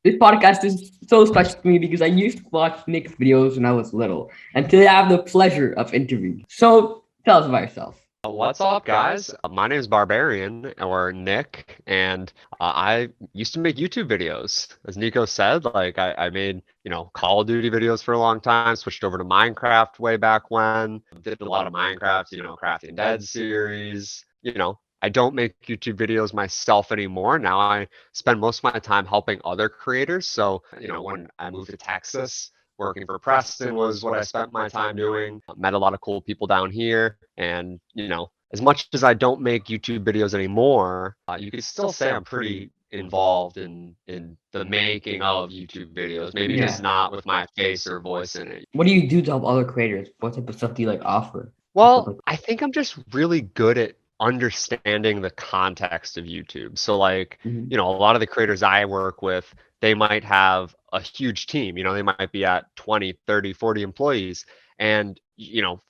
This podcast is so special to me because I used to watch Nick's videos when I was little, and today I have the pleasure of interviewing. So tell us about yourself. What's up, guys? My name is Barberian or Nick, and I used to make YouTube videos. As Nico said, like I made, Call of Duty videos for a long time, switched over to Minecraft way back when, did a lot of Minecraft, Crafting Dead series. I don't make YouTube videos myself anymore. Now I spend most of my time helping other creators. So, when I moved to Texas, working for Preston was what I spent my time doing. Met a lot of cool people down here. And, as much as I don't make YouTube videos anymore, you could still say I'm pretty involved in the making of YouTube videos. Maybe just Yeah. not with my face or voice in it. What do you do to help other creators? What type of stuff do you like offer? Stuff Well, like I think I'm just really good at understanding the context of YouTube. So like, Mhm. a lot of the creators I work with, they might have a huge team, they might be at 20, 30, 40 employees. And,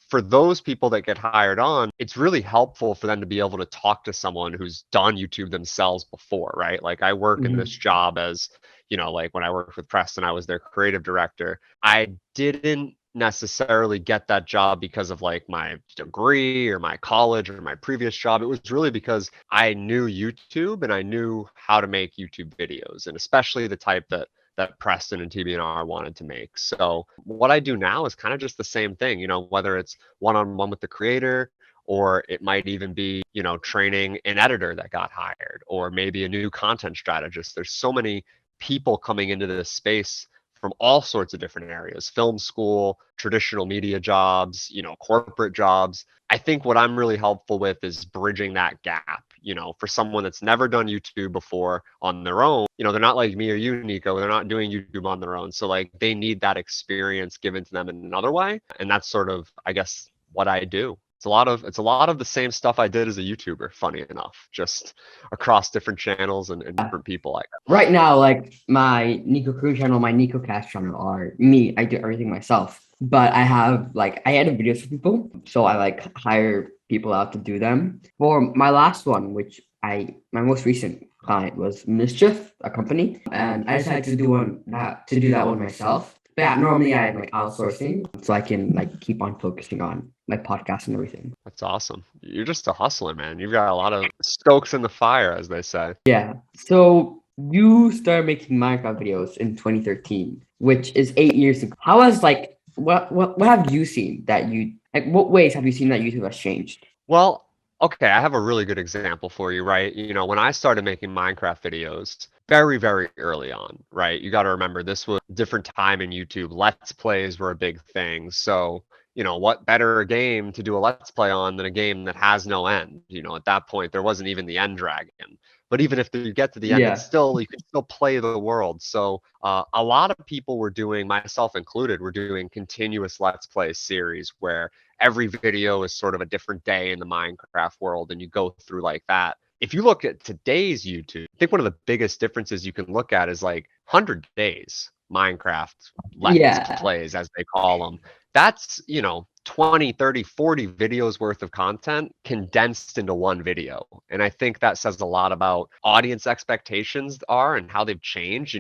for those people that get hired on, it's really helpful for them to be able to talk to someone who's done YouTube themselves before, right? Like I work in this Mhm. job as, like when I worked with Preston, I was their creative director. I didn't necessarily get that job because of like my degree or my college or my previous job. It was really because I knew YouTube and I knew how to make YouTube videos, and especially the type that Preston and TBNR wanted to make. So what I do now is kind of just the same thing, whether it's one-on-one with the creator, or it might even be, training an editor that got hired, or maybe a new content strategist. There's so many people coming into this space from all sorts of different areas: film school, traditional media jobs, corporate jobs. I think what I'm really helpful with is bridging that gap, for someone that's never done YouTube before on their own. They're not like me or you, Nico. They're not doing YouTube on their own. So like they need that experience given to them in another way. And that's sort of, I guess, what I do. It's a lot of the same stuff I did as a YouTuber, funny enough, just across different channels and different people. Right now, like my nicocun channel, my nicocast channel are me. I do everything myself. But I have like I edit videos for people, so I like hire people out to do them. For my last one, which my most recent client was Mischief, a company, and I decided to do that one myself. But yeah, normally I like outsourcing so I can like keep on focusing on my podcast and everything. That's awesome. You're just a hustler, man. You've got a lot of stokes in the fire, as they say. Yeah. So you started making Minecraft videos in 2013, which is 8 years ago. How has like what have you seen that you like what ways have you seen that YouTube has changed? Well, okay, I have a really good example for you, right? When I started making Minecraft videos, very, very early on, right? You got to remember this was a different time in YouTube. Let's plays were a big thing. So, what better game to do a let's play on than a game that has no end? At that point, there wasn't even the end dragon. But even if you get to the end, Yeah. you can still play the world. So a lot of people were doing, myself included, were doing continuous let's play series where every video is sort of a different day in the Minecraft world, and you go through like that. If you look at today's YouTube, I think one of the biggest differences you can look at is like 100 days Minecraft let's Yeah. plays, as they call them. That's, 20, 30, 40 videos worth of content condensed into one video. And I think that says a lot about audience expectations are and how they've changed.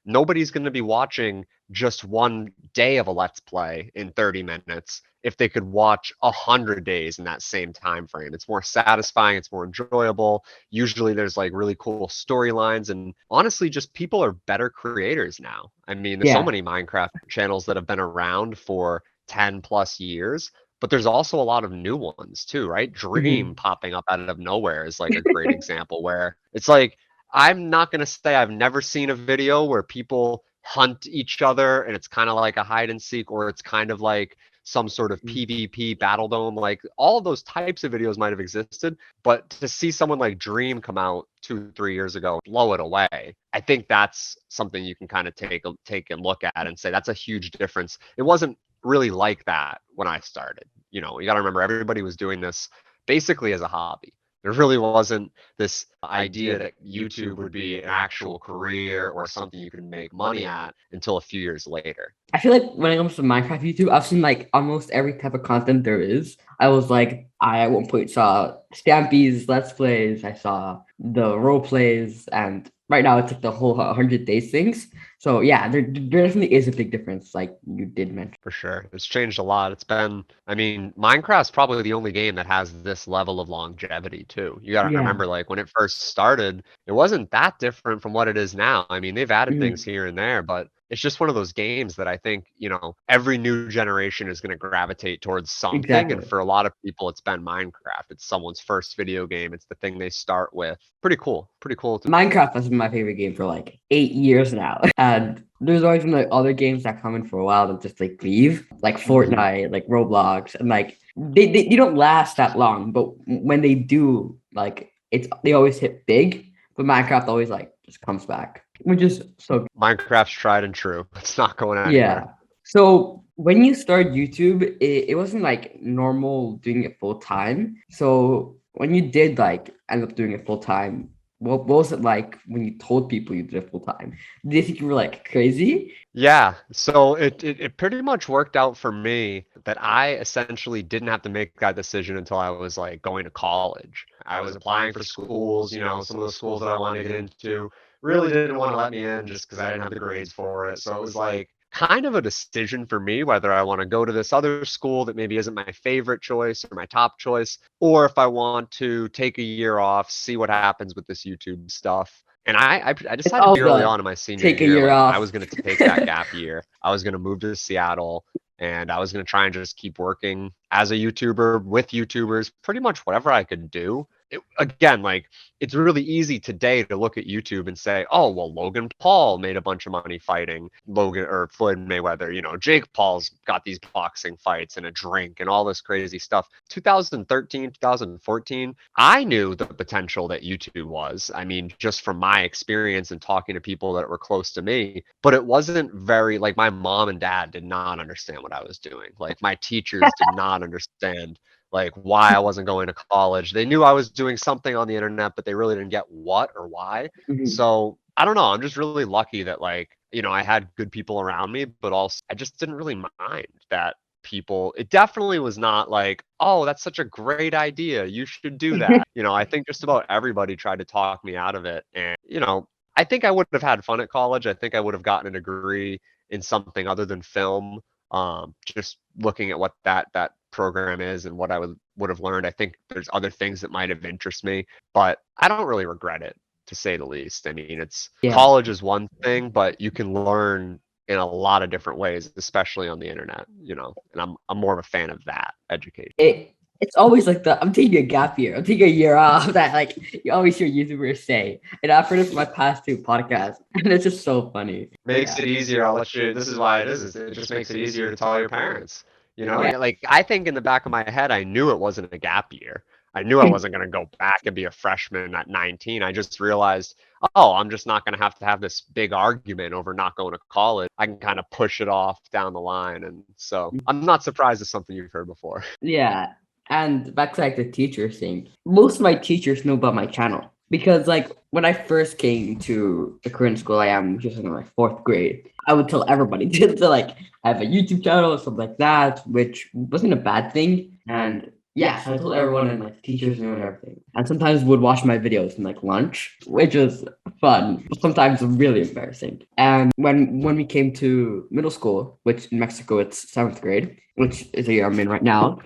Nobody's going to be watching just one day of a let's play in 30 minutes if they could watch 100 days in that same time frame. It's more satisfying, it's more enjoyable. Usually there's like really cool storylines, and honestly just people are better creators now. I mean, there's so Yeah. many Minecraft channels that have been around for 10 plus years, but there's also a lot of new ones too, right? Dream Mhm. popping up out of nowhere is like a great example where it's like, I'm not going to say I've never seen a video where people hunt each other and it's kind of like a hide and seek, or it's kind of like some sort of PvP battle dome. Like all of those types of videos might have existed, but to see someone like Dream come out 2, 3 years ago, blow it away, I think that's something you can kind of take a look at and say that's a huge difference. It wasn't really like that when I started. You got to remember everybody was doing this basically as a hobby. There really wasn't this idea that YouTube would be an actual career or something you could make money at until a few years later. I feel like when it comes to Minecraft YouTube, I've seen like almost every type of content there is. I was like, I at one point saw Stampy's Let's Plays, I saw the role plays, and right now it's like the whole 100 days things. So yeah, there definitely is a big difference, like you did mention. For sure. It's changed a lot. It's been, I mean, Minecraft's probably the only game that has this level of longevity too. You got to Yeah. remember, like, when it first started, it wasn't that different from what it is now. I mean, they've added things Mhm. here and there, but it's just one of those games that I think, every new generation is going to gravitate towards something. And Exactly. for a lot of people, it's been Minecraft. It's someone's first video game. It's the thing they start with. Pretty cool. Pretty cool. Minecraft has been my favorite game for like 8 years now. And there's always been like other games that come in for a while that just like leave, like Mhm. Fortnite, like Roblox, and like they don't last that long, but when they do, like they always hit big. But Minecraft always like just comes back, which is so Minecraft's tried and true. It's not going yeah. anywhere. So when you start YouTube, it wasn't like normal doing it full time. So when you did like end up doing it full time, what was it like when you told people you did it full time? Did they think you were like crazy? Yeah, so it pretty much worked out for me that I essentially didn't have to make that decision until I was like going to college. I was applying for schools, some of the schools that I wanted to get into really didn't want to let me in just because I didn't have the grades for it. So it was like kind of a decision for me whether I want to go to this other school that maybe isn't my favorite choice or my top choice, or if I want to take a year off, see what happens with this YouTube stuff. And I It's decided always pretty early the on in my senior take a year, year like I off. was going to take that gap year. I was going to move to Seattle and I was going to try and just keep working as a YouTuber with YouTubers, pretty much whatever I could do. Again, like it's really easy today to look at YouTube and say, oh, well, Logan Paul made a bunch of money fighting Logan or Floyd Mayweather. Jake Paul's got these boxing fights and a drink and all this crazy stuff. 2013, 2014, I knew the potential that YouTube was. I mean, just from my experience and talking to people that were close to me, but it wasn't very like my mom and dad did not understand what I was doing. Like my teachers did not understand like why I wasn't going to college. They knew I was doing something on the internet, but they really didn't get what or why. Mhm. So I don't know. I'm just really lucky that like, I had good people around me, but also I just didn't really mind that people, it definitely was not like, oh, that's such a great idea. You should do that. I think just about everybody tried to talk me out of it. And, I think I would have had fun at college. I think I would have gotten a degree in something other than film. Just looking at what that program is and what I would have learned. I think there's other things that might have interested me, but I don't really regret it to say the least. I mean, it's Yeah. college is one thing, but you can learn in a lot of different ways, especially on the internet, and I'm more of a fan of that education. It's always like I'm taking a gap year. I'm taking a year off that like you always hear YouTubers say. And I've heard it from my past two podcasts. And it's just so funny. Makes it easier. I'll let you. This is why it is. It just makes it easier to tell your parents. Yeah. Like I think in the back of my head, I knew it wasn't a gap year. I knew I wasn't going to go back and be a freshman at 19. I just realized, oh, I'm just not going to have this big argument over not going to college. I can kind of push it off down the line. And so I'm not surprised it's something you've heard before. Yeah. And back to like the teacher thing. Most of my teachers know about my channel because like when I first came to the current school I am, just in like fourth grade, I would tell everybody to like I have a YouTube channel or something like that, which wasn't a bad thing. And yeah, so I told everyone and like teachers knew and everything. And sometimes would watch my videos in like lunch, which was fun, but sometimes really embarrassing. And when we came to middle school, which in Mexico it's seventh grade, which is the year I'm in right now,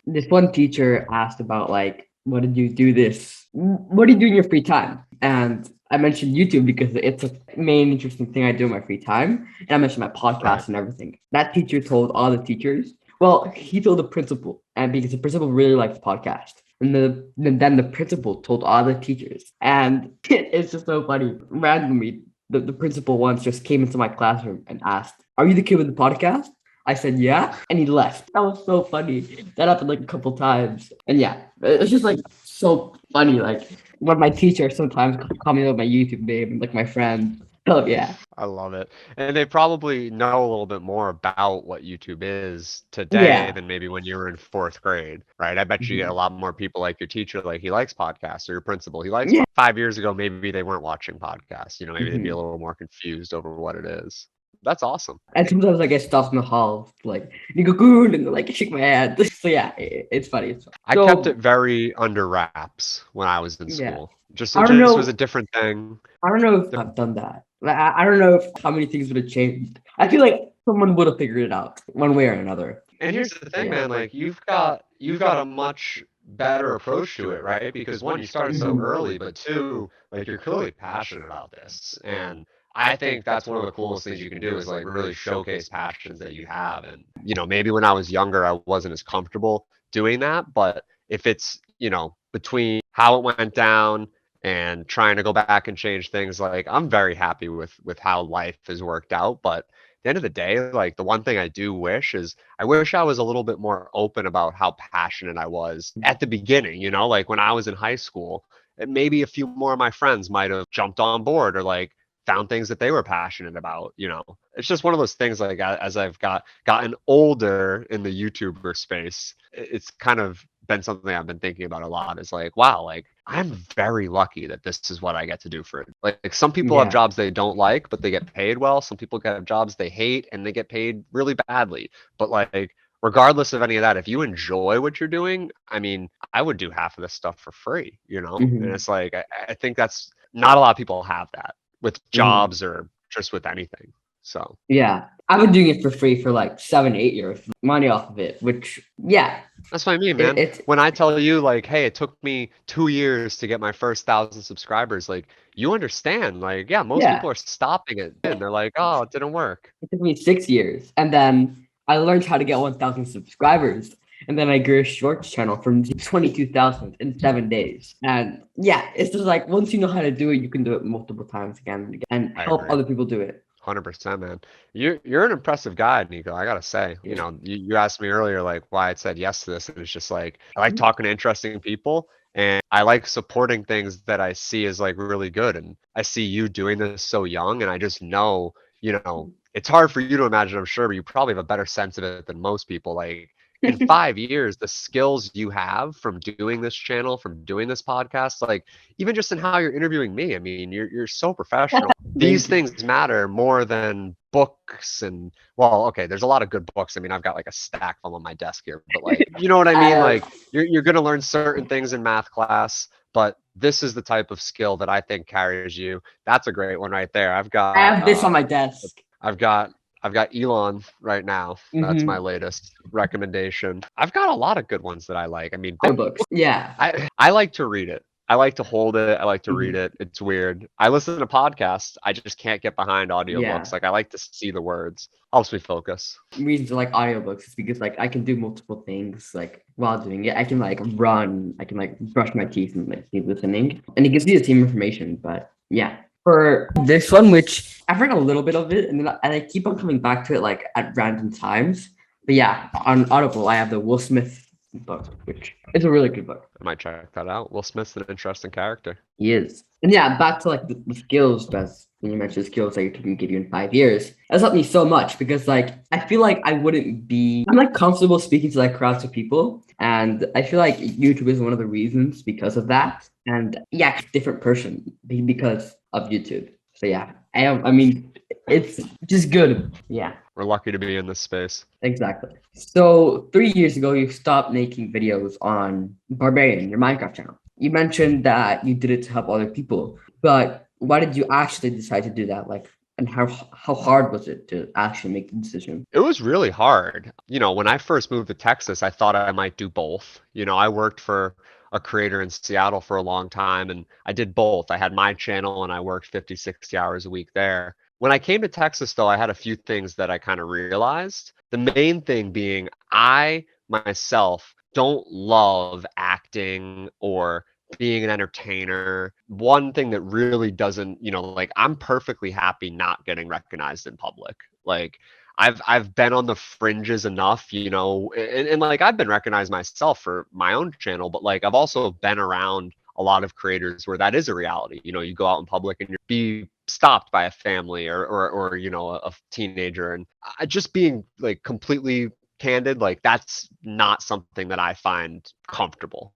this one teacher asked about like, what did you do this? What do you do in your free time? And I mentioned YouTube because it's a main interesting thing I do in my free time. And I mentioned my Right. podcast and everything. That teacher told all the teachers. Well, he told the principal, and because the principal really likes podcast. And then the principal told all the teachers. And it's just so funny. Randomly, the principal once just came into my classroom and asked, "Are you the kid with the podcast?" I said, "Yeah," and he left. That was so funny. That happened like a couple times. And yeah, it's just like so funny. Like when my teacher sometimes call me out my YouTube name and like my friend. Oh yeah. I love it. And they probably know a little bit more about what YouTube is today Yeah. than maybe when you were in fourth grade, right? I bet you get a Mhm. lot more people like your teacher, like he likes podcasts, or your principal, he likes Yeah. 5 years ago, maybe they weren't watching podcasts. Maybe they'd be a Mhm. little more confused over what it is. That's awesome. And sometimes I get stopped in the hall, like nicocun, and like shake my head. So yeah, it's funny. It's funny. I kept it So very under wraps when I was in yeah, school. Just I it don't just was a know. different thing. I don't know if I've done that. Like, I don't know if how many things would have changed. I feel like someone would have figured it out one way or another. And here's the thing, man, like you've got a much better approach to it, right? Because one, you started so Mhm. early, but two, like you're clearly passionate about this. And I think that's one of the coolest things you can do is like really showcase passions that you have. And, maybe when I was younger, I wasn't as comfortable doing that. But if it's, between how it went down and trying to go back and change things, like I'm very happy with how life has worked out. But the end of the day, like the one thing I do wish is I wish I was a little bit more open about how passionate I was at the beginning, like when I was in high school, and maybe a few more of my friends might have jumped on board or like found things that they were passionate about. It's just one of those things like as I've gotten older in the YouTuber space, it's kind of been something I've been thinking about a lot. Is like, wow, like I'm very lucky that this is what I get to do for it. Like some people have Yeah. jobs they don't like, but they get paid well. Some people have jobs they hate and they get paid really badly. But like regardless of any of that, if you enjoy what you're doing, I mean, I would do half of this stuff for free. And Hmm. it's like I think that's not a lot of people have that with Hmm. jobs or just with anything. So Yeah. I've been doing it for free for like 7, 8 years, money off of it, which yeah, that's what I mean, it, man. it's When I tell you, like, hey, it took me 2 years to get my first 1,000 subscribers, like, you understand. Like, yeah, most yeah. people are stopping it and they're like, oh, it didn't work. It took me 6 years, and then I learned how to get 1,000 subscribers, and then I grew a shorts channel from 22,000 in 7 days. And yeah, it's just like once you know how to do it, you can do it multiple times again and again, and I help agree. other people do it. 100%, man. You're an impressive guy, Nico. I gotta say. You asked me earlier like why I said yes to this, and it's just like I like talking to interesting people, and I like supporting things that I see as like really good. And I see you doing this so young, and I just know, it's hard for you to imagine, I'm sure, but you probably have a better sense of it than most people. Like in 5 years, the skills you have from doing this channel, from doing this podcast, like even just in how you're interviewing me, I mean, you're so professional. These Thank you. things matter more than books and well, okay, there's a lot of good books. I mean, I've got like a stack of them on my desk here, but like, you know what I mean? Uh, Like you're gonna learn certain things in math class, but this is the type of skill that I think carries you. That's a great one right there. I have this on my desk. I've got I've got Elon right now. That's my Mm-hmm. latest recommendation. I've got a lot of good ones that I like. I mean, Books. Yeah. I like to read it. I like to hold it. I like to read Mhm. it. It's weird. I listen to podcasts. I just can't get behind audiobooks. Yeah. Like I like to see the words. Helps me focus. Reasons I like audiobooks is because like I can do multiple things like while doing it. I can like run, I can like brush my teeth and like be listening. And it gives you the same information, but yeah. For this one, which I've read a little bit of it, and then I keep on coming back to it like at random times. But yeah, on Audible, I have the Will Smith book, which is a really good book. I might check that out. Will Smith's an interesting character. He is. And yeah, back to like the skills, that's when you mentioned skills that you can give you in 5 years. That's helped me so much because like I feel like I'm like comfortable speaking to like crowds of people. And I feel like YouTube is one of the reasons because of that. And yeah, different person because of YouTube. So yeah, I mean it's just good. Yeah. We're lucky to be in this space. Exactly. So 3 years ago, you stopped making videos on Barbarian, your Minecraft channel. You mentioned that you did it to help other people, but why did you actually decide to do that? Like, and how hard was it to actually make the decision? It was really hard. When I first moved to Texas, I thought I might do both. I worked for a creator in Seattle for a long time and I did both. I had my channel and I worked 50, 60 hours a week there. When I came to Texas, though, I had a few things that I kind of realized. The main thing being, I myself don't love acting or being an entertainer. One thing that really doesn't, like I'm perfectly happy not getting recognized in public. Like I've been on the fringes enough, and like I've been recognized myself for my own channel, but like I've also been around a lot of creators where that is a reality. You go out in public and you're be stopped by a family or a teenager, and just being like completely candid, like that's not something that I find comfortable.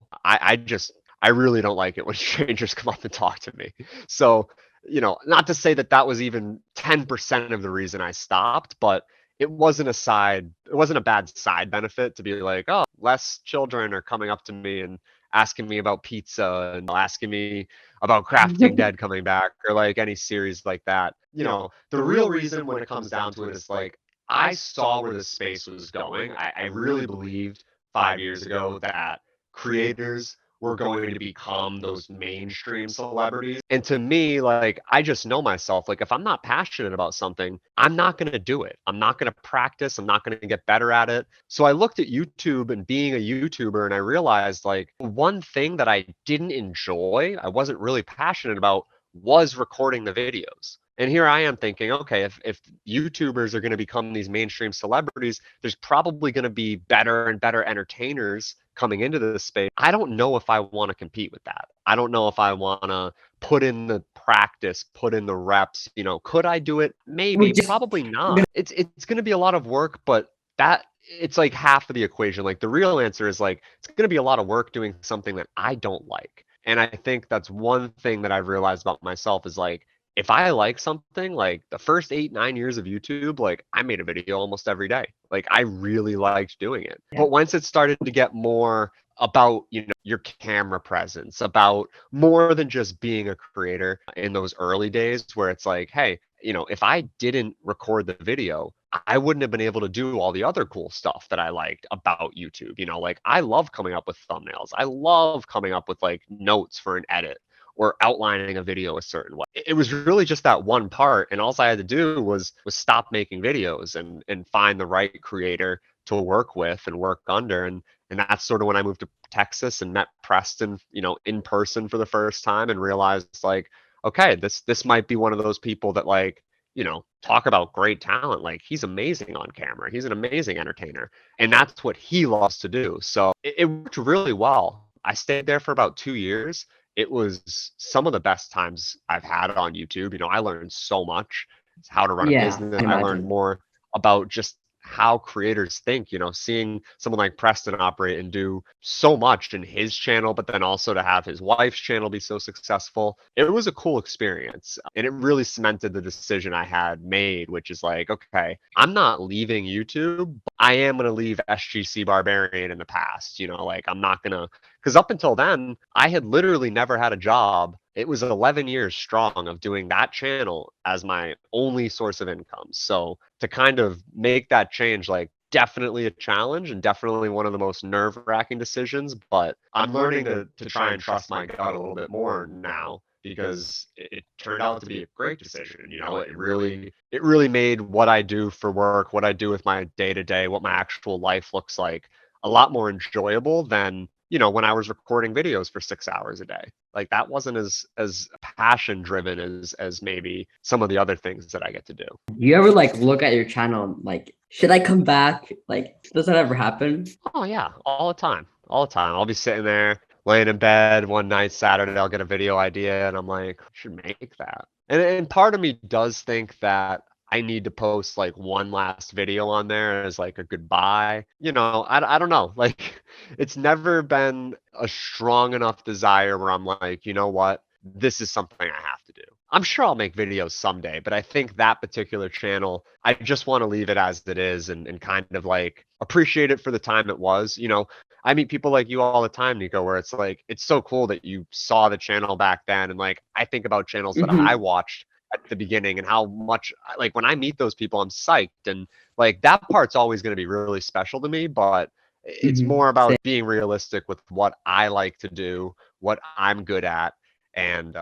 I really don't like it when strangers come up and talk to me. So not to say that that was even 10% of the reason I stopped, but it wasn't a bad side benefit to be like, oh, less children are coming up to me and asking me about pizza and asking me about Crafting Dead coming back, or like any series like that. The real reason when it comes down to it is like, I saw where the space was going. I really believed 5 years ago that creators were going to become those mainstream celebrities. And to me, like, I just know myself. Like, if I'm not passionate about something, I'm not going to do it. I'm not going to practice. I'm not going to get better at it. So I looked at YouTube and being a YouTuber, and I realized like one thing that I didn't enjoy, I wasn't really passionate about, was recording the videos. And here I am thinking, okay, if YouTubers are going to become these mainstream celebrities, there's probably going to be better and better entertainers coming into this space. I don't know if I want to compete with that. I don't know if I want to put in the practice, put in the reps. Could I do it? Maybe, probably not. It's going to be a lot of work, but that it's like half of the equation. Like the real answer is like, it's going to be a lot of work doing something that I don't like. And I think that's one thing that I've realized about myself is like, if I like something, like the first 8, 9 years of YouTube, like I made a video almost every day. Like I really liked doing it. Yeah. But once it started to get more about, your camera presence, about more than just being a creator in those early days where it's like, hey, if I didn't record the video, I wouldn't have been able to do all the other cool stuff that I liked about YouTube. Like I love coming up with thumbnails. I love coming up with like notes for an edit or outlining a video a certain way. It was really just that one part, and all I had to do was stop making videos and find the right creator to work with and work under. And that's sort of when I moved to Texas and met Preston, in person for the first time, and realized like, okay, this might be one of those people that like, talk about great talent. Like he's amazing on camera. He's an amazing entertainer. And that's what he loves to do. So it worked really well. I stayed there for about 2 years. It was some of the best times I've had on YouTube. I learned so much. It's how to run a business. I learned more about just how creators think, seeing someone like Preston operate and do so much in his channel, but then also to have his wife's channel be so successful. It was a cool experience. And it really cemented the decision I had made, which is like, okay, I'm not leaving YouTube. I am going to leave Sgc Barberian in the past. Like I'm not going to, because up until then, I had literally never had a job. It was 11 years strong of doing that channel as my only source of income. So to kind of make that change, like definitely a challenge and definitely one of the most nerve-wracking decisions. But I'm learning to try and trust my gut a little bit more now, because it turned out to be a great decision. It really made what I do for work, what I do with my day-to-day, what my actual life looks like, a lot more enjoyable than when I was recording videos for 6 hours a day. Like that wasn't as passion driven as maybe some of the other things that I get to do. You ever like look at your channel and like, should I come back? Like, does that ever happen? Oh yeah, all the time. All the time. I'll be sitting there laying in bed one night, Saturday, I'll get a video idea and I'm like, I should make that. And part of me does think that I need to post like one last video on there as like a goodbye. I don't know. Like it's never been a strong enough desire where I'm like, you know what? This is something I have to do. I'm sure I'll make videos someday, but I think that particular channel, I just want to leave it as it is and kind of like appreciate it for the time it was. I meet people like you all the time, Nico, where it's like, it's so cool that you saw the channel back then. And like, I think about channels that I watched at the beginning and how much, like when I meet those people, I'm psyched. And like that part's always going to be really special to me, but it's more about being realistic with what I like to do, what I'm good at, and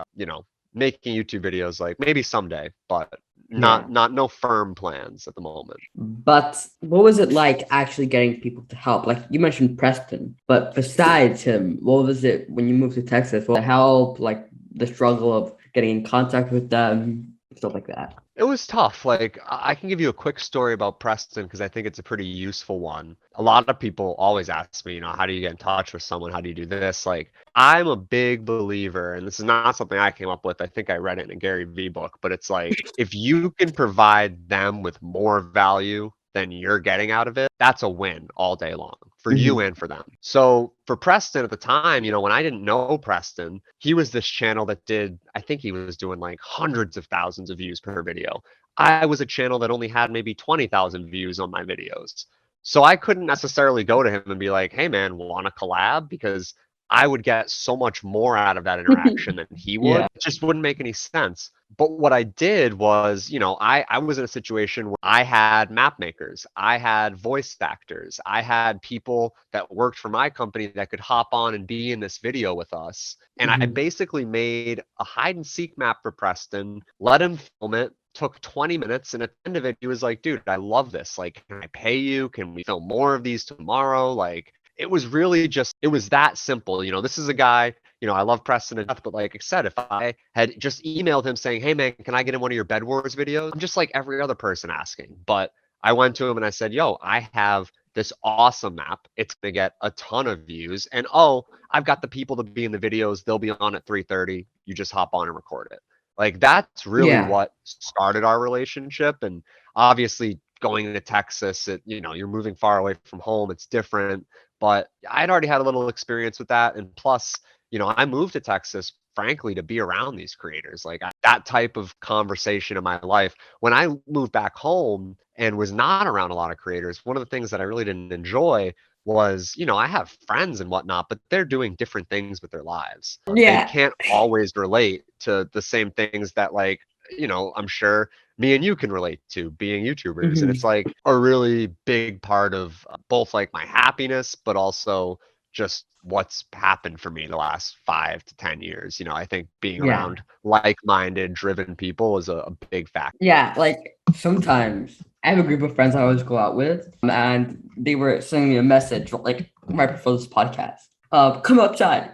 making YouTube videos like maybe someday, but no firm plans at the moment. But what was it like actually getting people to help? Like you mentioned Preston, but besides him, what was it when you moved to Texas? What the help, like the struggle of getting in contact with them, stuff like that? It was tough. Like I can give you a quick story about Preston because I think it's a pretty useful one. A lot of people always ask me, how do you get in touch with someone? How do you do this? Like I'm a big believer, and this is not something I came up with. I think I read it in a Gary Vee book, but it's like if you can provide them with more value than you're getting out of it, that's a win all day long for you Mhm. and for them. So for Preston at the time, when I didn't know Preston, he was this channel that did, I think he was doing like hundreds of thousands of views per video. I was a channel that only had maybe 20,000 views on my videos. So I couldn't necessarily go to him and be like, hey man, want to collab? Because I would get so much more out of that interaction than he would. Yeah. It just wouldn't make any sense. But what I did was, I was in a situation where I had map makers, I had voice actors, I had people that worked for my company that could hop on and be in this video with us. And I Mhm. basically made a hide and seek map for Preston, let him film it, took 20 minutes, and at the end of it, he was like, dude, I love this. Like, can I pay you? Can we film more of these tomorrow? Like, it was really just, it was that simple. This is a guy, I love Preston to death, but like I said, if I had just emailed him saying, hey man, can I get in one of your Bed Wars videos? I'm just like every other person asking. But I went to him and I said, yo, I have this awesome map. It's going to get a ton of views. And oh, I've got the people to be in the videos. They'll be on at 3:30. You just hop on and record it. Like that's really Yeah. what started our relationship. And obviously going into Texas, you're moving far away from home. It's different. But I'd already had a little experience with that. And plus, I moved to Texas, frankly, to be around these creators. Like that type of conversation in my life. When I moved back home and was not around a lot of creators, one of the things that I really didn't enjoy was, I have friends and whatnot, but they're doing different things with their lives. They Yeah. can't always relate to the same things that, like, I'm sure me and you can relate to being YouTubers. And Mhm. it's like a really big part of both like my happiness, but also just what's happened for me the last 5 to 10 years. I think being Yeah. around like-minded, driven people is a big factor. Yeah, like sometimes I have a group of friends I always go out with, and they were sending me a message like right before this podcast. Come outside.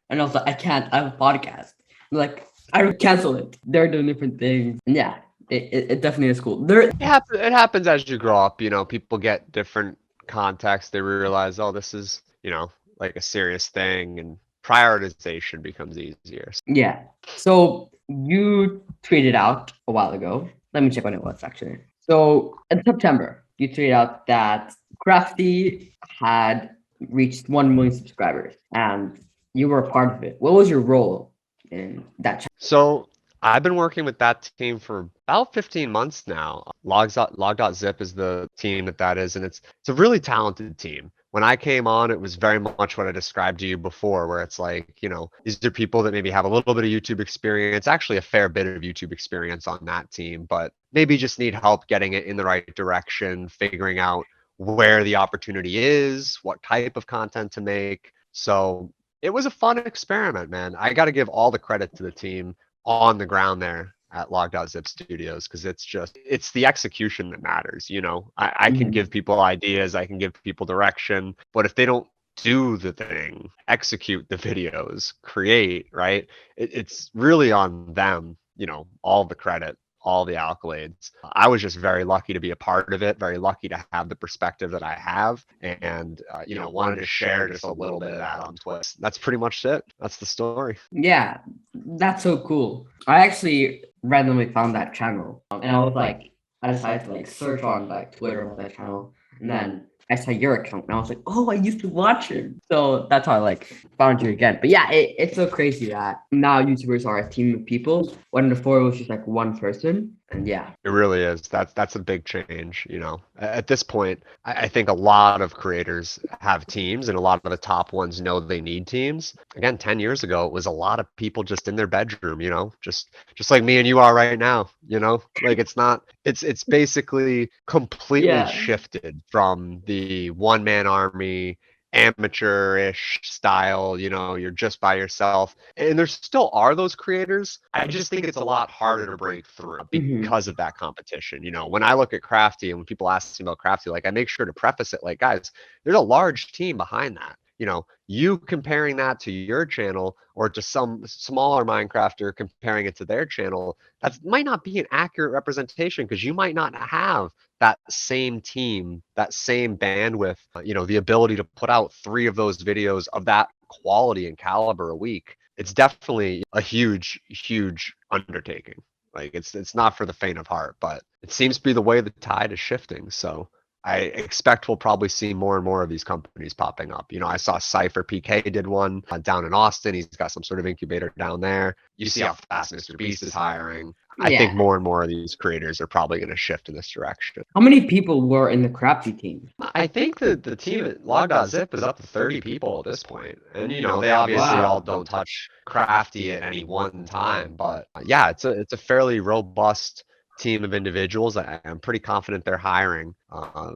And I was like, I can't, I have a podcast. Like, I would cancel it. They're doing different things. And yeah, it definitely is cool. It happens as you grow up. People get different contexts. They realize, oh, this is, like a serious thing, and prioritization becomes easier. Yeah. So you tweeted out a while ago. Let me check when it was actually. So in September, you tweeted out that Craftee had reached 1 million subscribers and you were a part of it. What was your role in that channel? So I've been working with that team for about 15 months now. Log.zip is the team that is, and it's a really talented team. When I came on, it was very much what I described to you before, where it's like, these are people that maybe have a little bit of YouTube experience, actually a fair bit of YouTube experience on that team, but maybe just need help getting it in the right direction, figuring out where the opportunity is, what type of content to make. So it was a fun experiment, man. I got to give all the credit to the team on the ground there at Log.zip Studios, because it's the execution that matters. I can Mhm. give people ideas, I can give people direction, but if they don't do the thing, execute the videos, create, right? It's really on them, all the credit, all the accolades. I was just very lucky to be a part of it, very lucky to have the perspective that I have, and wanted to share just a little bit of that on Twitter. That's pretty much it. That's the story. Yeah, that's so cool. I actually randomly found that channel, and I was like, I decided to like search on like Twitter on that channel, and then I saw your account, and I was like, oh, I used to watch him. So that's how I like found you again. But yeah, it's so crazy that now YouTubers are a team of people, when before it was just like one person, and yeah. It really is. That's a big change. At this point, I think a lot of creators have teams, and a lot of the top ones know they need teams. Again, 10 years ago, it was a lot of people just in their bedroom, just like me and you are right now, like it's basically completely Yeah. shifted from the one-man army amateurish style, you're just by yourself. And there still are those creators. I just think it's a lot harder to break through Hmm. because of that competition. When I look at Craftee and when people ask me about Craftee, like I make sure to preface it like, guys, there's a large team behind that. You comparing that to your channel or to some smaller Minecrafter comparing it to their channel, that might not be an accurate representation, because you might not have that same team, that same bandwidth, the ability to put out 3 of those videos of that quality and caliber a week. It's definitely a huge, huge undertaking. Like it's not for the faint of heart, but it seems to be the way the tide is shifting. So I expect we'll probably see more and more of these companies popping up. I saw Cypher PK did one down in Austin. He's got some sort of incubator down there. You see how fast Mr. Beast is hiring. I think Yeah. more and more of these creators are probably going to shift in this direction. How many people were in the Craftee team? I think that the team at log.zip is up to 30 people at this point. And they obviously all don't touch Crafty at any one time, but yeah, it's a fairly robust team of individuals. I'm pretty confident they're hiring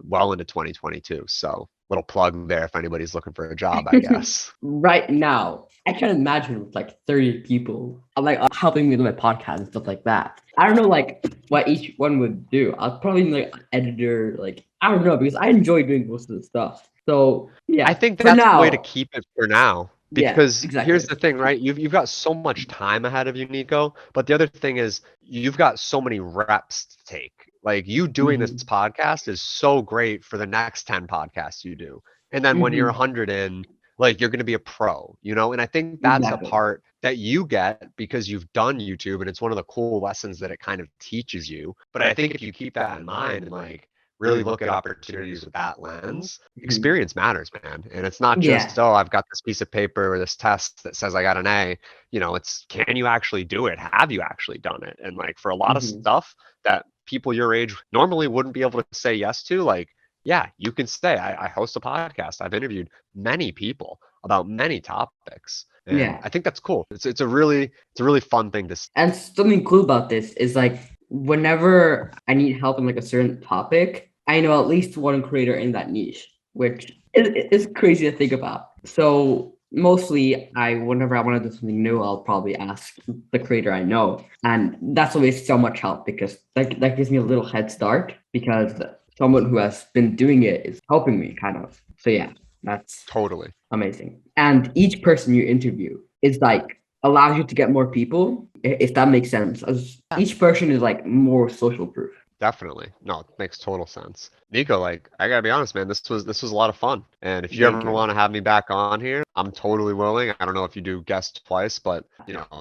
well into 2022. So little plug there if anybody's looking for a job, I guess. Right now, I can't imagine with like 30 people like helping me with my podcast and stuff like that. I don't know like what each one would do. I'll probably be like editor, like I don't know, because I enjoy doing most of the stuff. So yeah, I think for that's now, the way to keep it for now. yeah, Because exactly. here's the thing, right? You've got so much time ahead of you, Nico. But the other thing is you've got so many reps to take. Like you doing this podcast is so great for the next 10 podcasts you do. And then when you're 100 in, like you're going to be a pro, And I think that's a Exactly. part that you get because you've done YouTube and it's one of the cool lessons that it kind of teaches you. But I think if you keep that in mind and like really look at opportunities with that lens, experience matters, man. And it's not just, Yeah. oh, I've got this piece of paper or this test that says I got an A. It's can you actually do it? Have you actually done it? And like for a lot of stuff that people your age normally wouldn't be able to say yes to, like, yeah, you can say I host a podcast. I've interviewed many people about many topics. And Yeah. I think that's cool. It's a really fun thing to see. And something cool about this is like whenever I need help in like a certain topic, I know at least one creator in that niche, which is crazy to think about. So mostly whenever I want to do something new, I'll probably ask the creator I know. And that's always so much help because that gives me a little head start because someone who has been doing it is helping me kind of. So yeah, that's Totally amazing. And each person you interview is like allows you to get more people, if that makes sense. As each person is like more social proof. Definitely. No, it makes total sense. Nico, like I gotta be honest, man, this was a lot of fun. And if you Thank ever you. want to have me back on here, I'm totally willing. I don't know if you do guest twice, but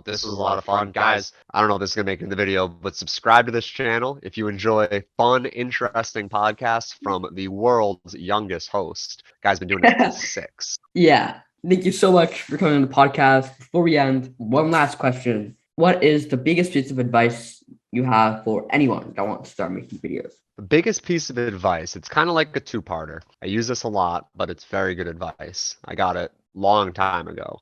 this was a lot of fun. Guys, I don't know if this is gonna make it in the video, but subscribe to this channel if you enjoy fun, interesting podcasts from the world's youngest host. Guy's been doing it since 6. Yeah. Thank you so much for coming on the podcast. Before we end, one last question. What is the biggest piece of advice you have for anyone that wants to start making videos? The biggest piece of advice, it's kind of like a two-parter. I use this a lot, but it's very good advice. I got it long time ago.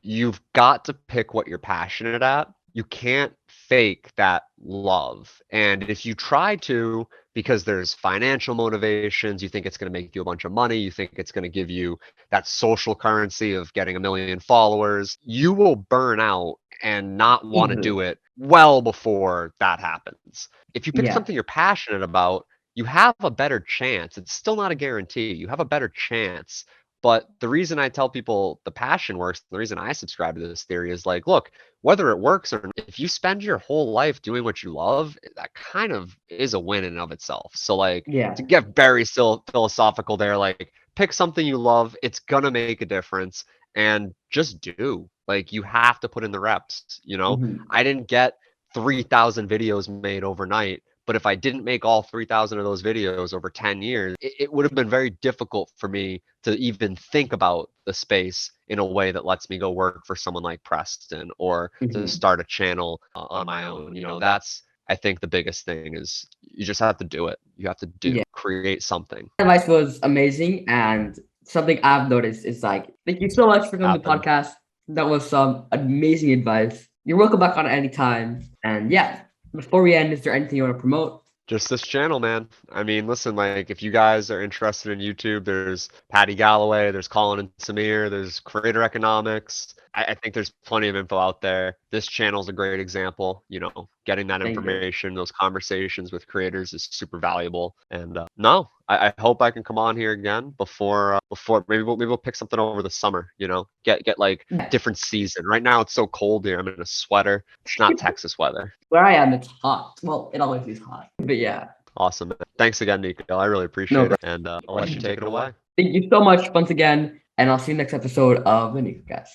You've got to pick what you're passionate at. You can't fake that love. And if you try to, because there's financial motivations, you think it's going to make you a bunch of money, you think it's going to give you that social currency of getting 1 million followers, you will burn out and not want to do it well before that happens. If you pick something you're passionate about, you have a better chance. It's still not a guarantee. You have a better chance. But the reason I tell people the passion works, the reason I subscribe to this theory is like, look, whether it works or not, if you spend your whole life doing what you love, that kind of is a win in and of itself. So like to get very still philosophical there, like pick something you love. It's gonna make a difference and just do. Like you have to put in the reps, I didn't get 3,000 videos made overnight, but if I didn't make all 3,000 of those videos over 10 years, it would have been very difficult for me to even think about the space in a way that lets me go work for someone like Preston or to start a channel on my own. That's, I think the biggest thing is you just have to do it. You have to create something. Advice was amazing. And something I've noticed is like, thank you so much for coming to the podcast. That was some amazing advice. You're welcome back on any time. And yeah, before we end, is there anything you want to promote? Just this channel, man. I mean, listen, like if you guys are interested in YouTube, there's Patty Galloway, there's Colin and Samir, there's Creator Economics. I think there's plenty of info out there. This channel is a great example. Getting that information, those conversations with creators is super valuable. And no, I hope I can come on here again before maybe we'll pick something over the summer. Get like different season. Right now it's so cold here. I'm in a sweater. It's not Texas weather. Where I am, it's hot. Well, it always is hot. But yeah. Awesome. Thanks again, Nico. I really appreciate it. And I'll let you take it away. Thank you so much once again. And I'll see you next episode of the nicocast.